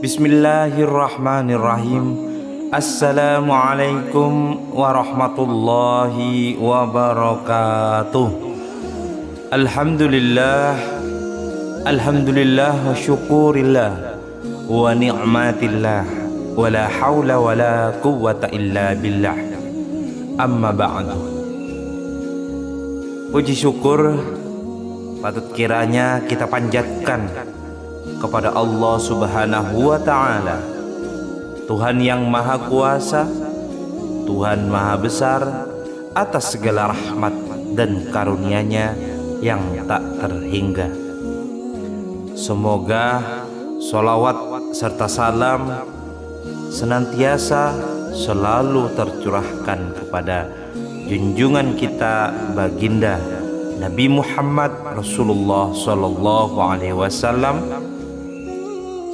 Bismillahirrahmanirrahim. Assalamualaikum warahmatullahi wabarakatuh. Alhamdulillah, alhamdulillah wa syukurillah wa ni'matillah wa la hawla wa la quwwata illa billah. Amma ba'du. Puji syukur patut kiranya kita panjatkan kepada Allah Subhanahu wa ta'ala, Tuhan yang Maha Kuasa, Tuhan Maha Besar, atas segala rahmat dan karunia-Nya yang tak terhingga. Semoga sholawat serta salam senantiasa selalu tercurahkan kepada junjungan kita baginda Nabi Muhammad Rasulullah Sallallahu Alaihi Wasallam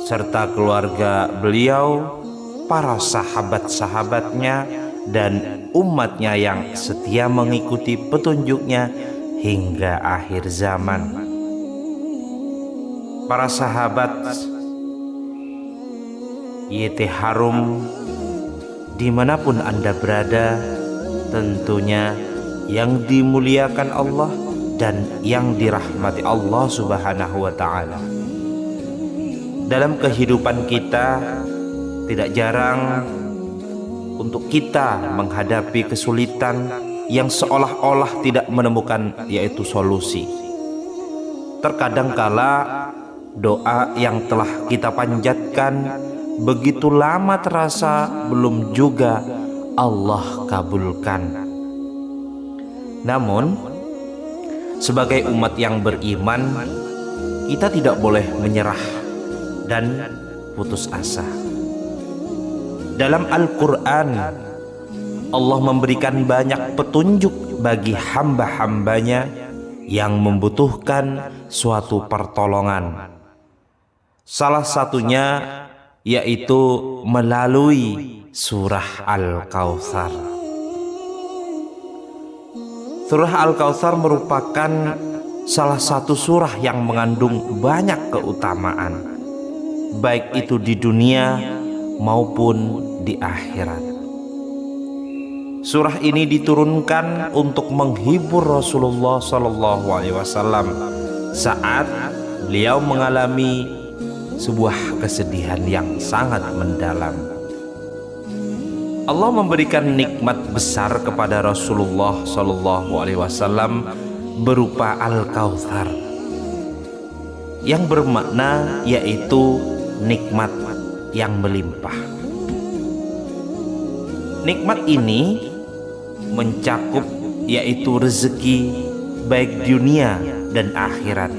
serta keluarga beliau, para sahabat-sahabatnya, dan umatnya yang setia mengikuti petunjuknya hingga akhir zaman. Para sahabat YT Harum, dimanapun Anda berada, tentunya yang dimuliakan Allah dan yang dirahmati Allah Subhanahu wa ta'ala. Dalam kehidupan kita tidak jarang untuk kita menghadapi kesulitan yang seolah-olah tidak menemukan yaitu solusi. Terkadang kala doa yang telah kita panjatkan begitu lama terasa belum juga Allah kabulkan. Namun sebagai umat yang beriman, kita tidak boleh menyerah dan putus asa. Dalam Al-Quran, Allah memberikan banyak petunjuk bagi hamba-hambanya yang membutuhkan suatu pertolongan. Salah satunya yaitu melalui surah Al-Kautsar. Surah Al-Kautsar merupakan salah satu surah yang mengandung banyak keutamaan, baik itu di dunia maupun di akhirat. Surah ini diturunkan untuk menghibur Rasulullah Sallallahu Alaihi Wasallam saat beliau mengalami sebuah kesedihan yang sangat mendalam. Allah memberikan nikmat besar kepada Rasulullah Sallallahu Alaihi Wasallam berupa Al-Kautsar, yang bermakna yaitu nikmat yang melimpah. Nikmat ini mencakup yaitu rezeki baik dunia dan akhirat,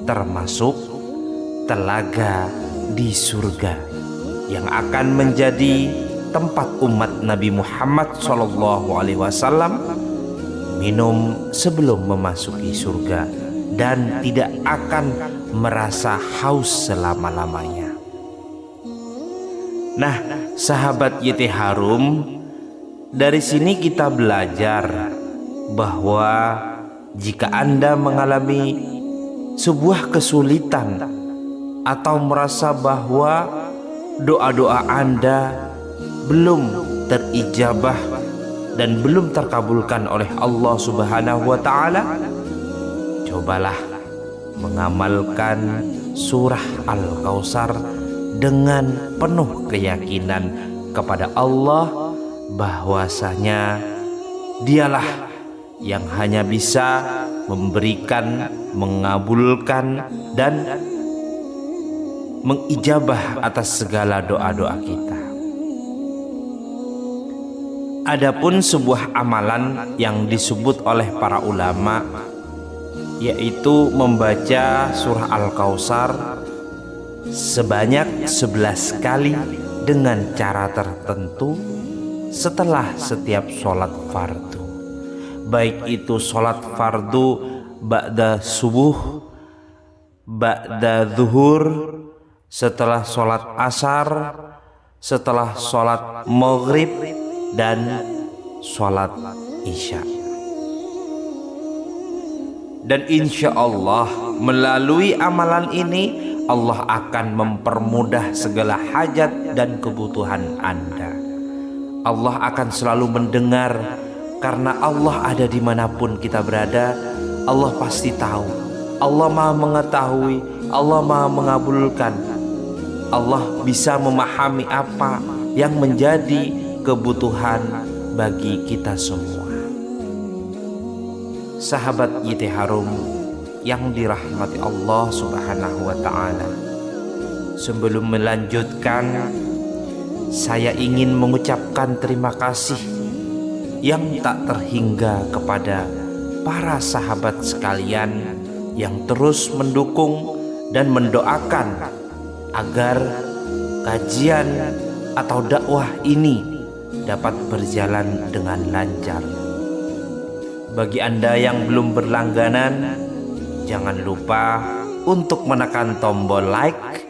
termasuk telaga di surga yang akan menjadi tempat umat Nabi Muhammad SAW minum sebelum memasuki surga dan tidak akan merasa haus selama-lamanya. Nah, sahabat YT Harum, dari sini kita belajar bahwa jika Anda mengalami sebuah kesulitan atau merasa bahwa doa-doa Anda belum terijabah dan belum terkabulkan oleh Allah Subhanahu wa ta'ala, cobalah mengamalkan surah Al-Kautsar dengan penuh keyakinan kepada Allah bahwasanya Dialah yang hanya bisa memberikan, mengabulkan, dan mengijabah atas segala doa-doa kita. Adapun sebuah amalan yang disebut oleh para ulama, yaitu membaca surah Al-Kautsar sebanyak 11 kali dengan cara tertentu setelah setiap sholat fardu, baik itu sholat fardu ba'da subuh, ba'da zuhur, setelah sholat asar, setelah sholat maghrib, dan sholat Isya. Dan insya Allah melalui amalan ini Allah akan mempermudah segala hajat dan kebutuhan Anda. Allah akan selalu mendengar, karena Allah ada dimanapun kita berada. Allah pasti tahu, Allah maha mengetahui, Allah maha mengabulkan. Allah bisa memahami apa yang menjadi kebutuhan bagi kita semua. Sahabat YT Harum yang dirahmati Allah Subhanahu wa ta'ala, sebelum melanjutkan, saya ingin mengucapkan terima kasih yang tak terhingga kepada para sahabat sekalian yang terus mendukung dan mendoakan agar kajian atau dakwah ini dapat berjalan dengan lancar. Bagi Anda yang belum berlangganan, jangan lupa untuk menekan tombol like,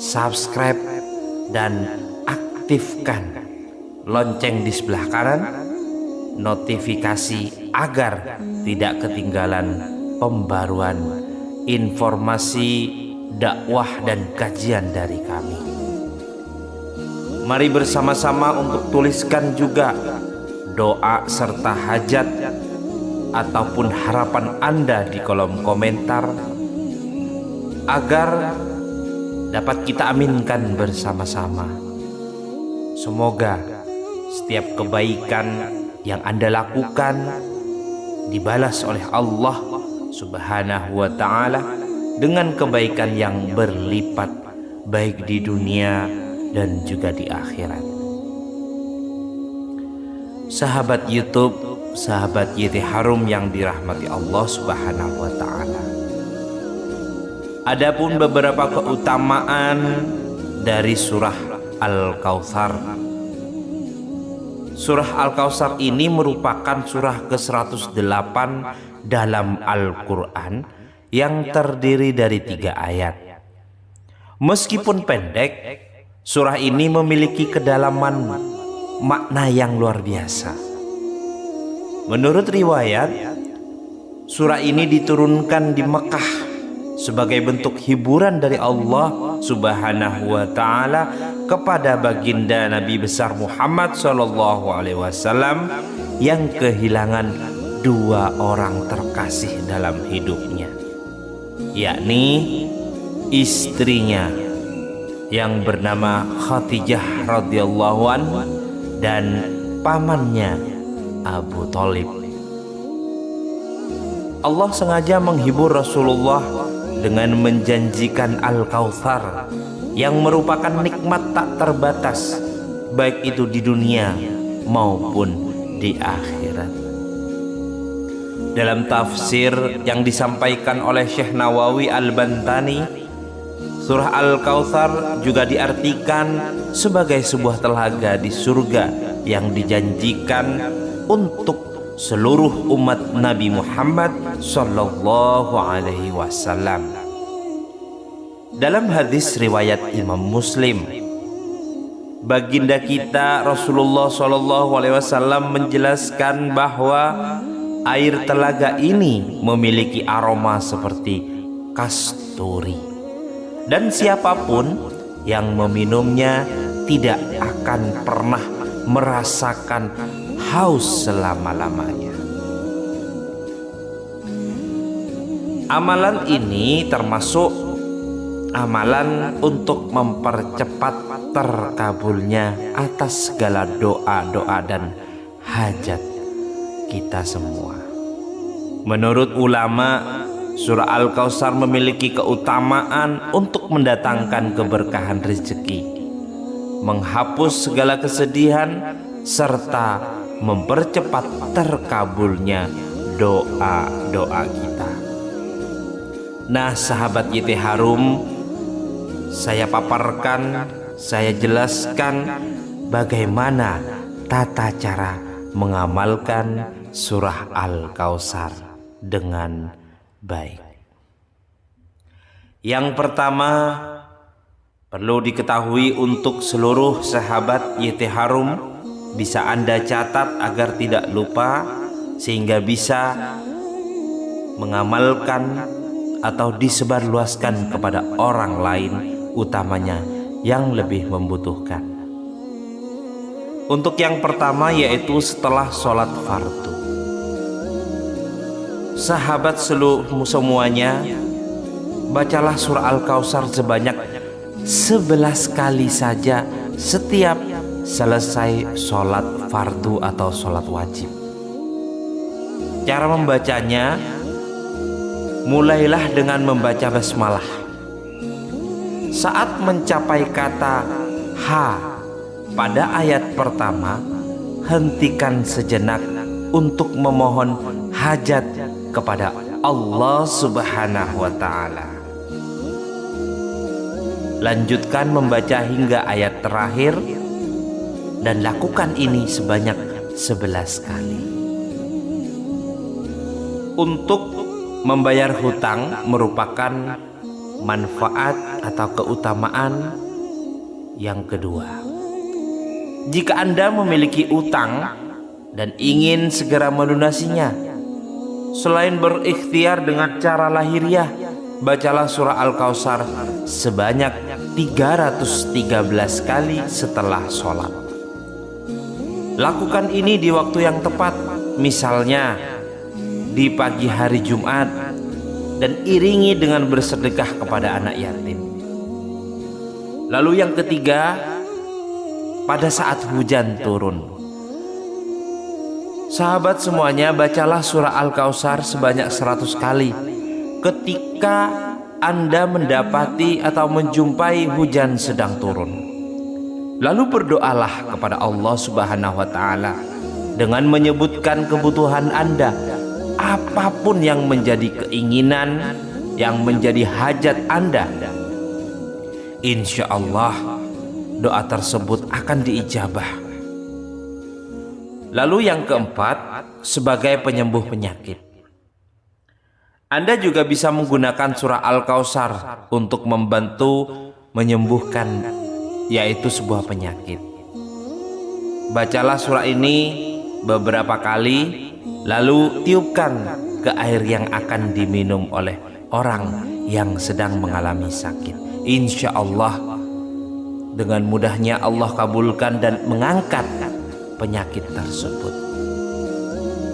subscribe, dan aktifkan lonceng di sebelah kanan, notifikasi agar tidak ketinggalan pembaruan informasi dakwah dan kajian dari kami. Mari bersama-sama untuk tuliskan juga doa serta hajat ataupun harapan Anda di kolom komentar agar dapat kita aminkan bersama-sama. Semoga setiap kebaikan yang Anda lakukan dibalas oleh Allah Subhanahu wa ta'ala dengan kebaikan yang berlipat, baik di dunia dan juga di akhirat. Sahabat YouTube, sahabat YT Harum yang dirahmati Allah Subhanahu wa ta'ala, adapun beberapa keutamaan dari surah Al-Kautsar. Surah Al-Kautsar ini merupakan surah ke-108 dalam Al-Quran yang terdiri dari 3 ayat. Meskipun pendek, surah ini memiliki kedalaman makna yang luar biasa. Menurut riwayat, surah ini diturunkan di Mekah sebagai bentuk hiburan dari Allah Subhanahu wa ta'ala kepada baginda Nabi besar Muhammad SAW yang kehilangan 2 orang terkasih dalam hidupnya, yakni istrinya yang bernama Khadijah radhiyallahu anha dan pamannya Abu Thalib. Allah sengaja menghibur Rasulullah dengan menjanjikan Al-Kautsar yang merupakan nikmat tak terbatas, baik itu di dunia maupun di akhirat. Dalam tafsir yang disampaikan oleh Syekh Nawawi Al-Bantani, surah Al-Kautsar juga diartikan sebagai sebuah telaga di surga yang dijanjikan untuk seluruh umat Nabi Muhammad sallallahu alaihi wasallam. Dalam hadis riwayat Imam Muslim, baginda kita Rasulullah sallallahu alaihi wasallam menjelaskan bahwa air telaga ini memiliki aroma seperti kasturi, dan siapapun yang meminumnya tidak akan pernah merasakan haus selama-lamanya. Amalan ini termasuk amalan untuk mempercepat terkabulnya atas segala doa-doa dan hajat kita semua. Menurut ulama, surah Al-Kautsar memiliki keutamaan untuk mendatangkan keberkahan rezeki, menghapus segala kesedihan, serta mempercepat terkabulnya doa-doa kita. Nah, sahabat YT Harum, saya paparkan, saya jelaskan bagaimana tata cara mengamalkan surah Al-Kautsar dengan baik. Yang pertama, perlu diketahui untuk seluruh sahabat YT Harum bisa Anda catat agar tidak lupa, sehingga bisa mengamalkan atau disebarluaskan kepada orang lain, utamanya yang lebih membutuhkan. Untuk yang pertama yaitu setelah sholat fardu. Sahabat semuanya, bacalah surah Al-Kautsar sebanyak 11 kali saja setiap selesai sholat fardu atau sholat wajib. Cara membacanya, mulailah dengan membaca basmalah. Saat mencapai kata ha pada ayat pertama, hentikan sejenak untuk memohon hajat kepada Allah Subhanahu wa ta'ala. Lanjutkan membaca hingga ayat terakhir dan lakukan ini sebanyak 11 kali. Untuk membayar hutang merupakan manfaat atau keutamaan yang kedua. Jika Anda memiliki utang dan ingin segera melunasinya, selain berikhtiar dengan cara lahiriah, bacalah surah Al-Kautsar sebanyak 313 kali setelah sholat. Lakukan ini di waktu yang tepat, misalnya di pagi hari Jumat, dan iringi dengan bersedekah kepada anak yatim. Lalu yang ketiga, pada saat hujan turun. Sahabat semuanya, bacalah surah Al-Kautsar sebanyak 100 kali ketika Anda mendapati atau menjumpai hujan sedang turun. Lalu berdoalah kepada Allah Subhanahu wa ta'ala dengan menyebutkan kebutuhan Anda, apapun yang menjadi keinginan, yang menjadi hajat Anda. Insya Allah doa tersebut akan diijabah. Lalu yang keempat, sebagai penyembuh penyakit. Anda juga bisa menggunakan surah Al-Kautsar untuk membantu menyembuhkan, yaitu sebuah penyakit. Bacalah surah ini beberapa kali, lalu tiupkan ke air yang akan diminum oleh orang yang sedang mengalami sakit. Insya Allah dengan mudahnya Allah kabulkan dan mengangkat penyakit tersebut.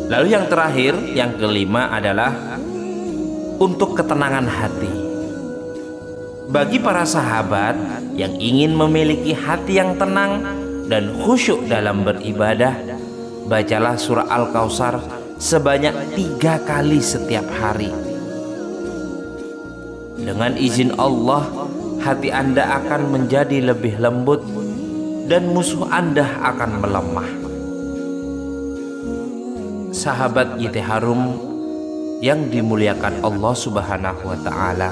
Lalu yang terakhir, yang kelima adalah untuk ketenangan hati. Bagi para sahabat yang ingin memiliki hati yang tenang dan khusyuk dalam beribadah, bacalah surah Al-Kautsar sebanyak 3 kali setiap hari. Dengan izin Allah, hati Anda akan menjadi lebih lembut dan musuh Anda akan melemah. Sahabat YT Harum yang dimuliakan Allah Subhanahu wa ta'ala,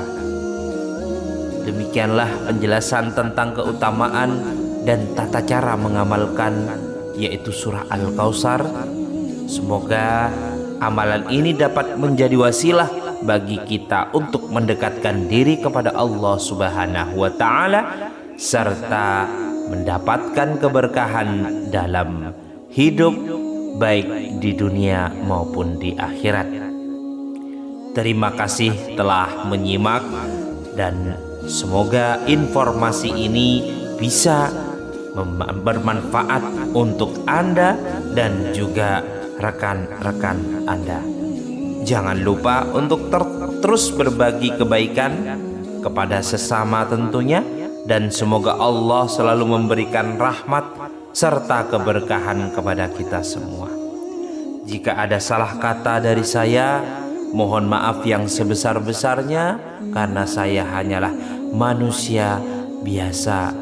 demikianlah penjelasan tentang keutamaan dan tata cara mengamalkan, yaitu surah Al-Kautsar. Semoga amalan ini dapat menjadi wasilah bagi kita untuk mendekatkan diri kepada Allah Subhanahu wa ta'ala, serta mendapatkan keberkahan dalam hidup, baik di dunia maupun di akhirat. Terima kasih telah menyimak, dan semoga informasi ini bisa bermanfaat untuk Anda dan juga rekan-rekan Anda. Jangan lupa untuk terus berbagi kebaikan kepada sesama tentunya, dan semoga Allah selalu memberikan rahmat serta keberkahan kepada kita semua. Jika ada salah kata dari saya, mohon maaf yang sebesar-besarnya, karena saya hanyalah manusia biasa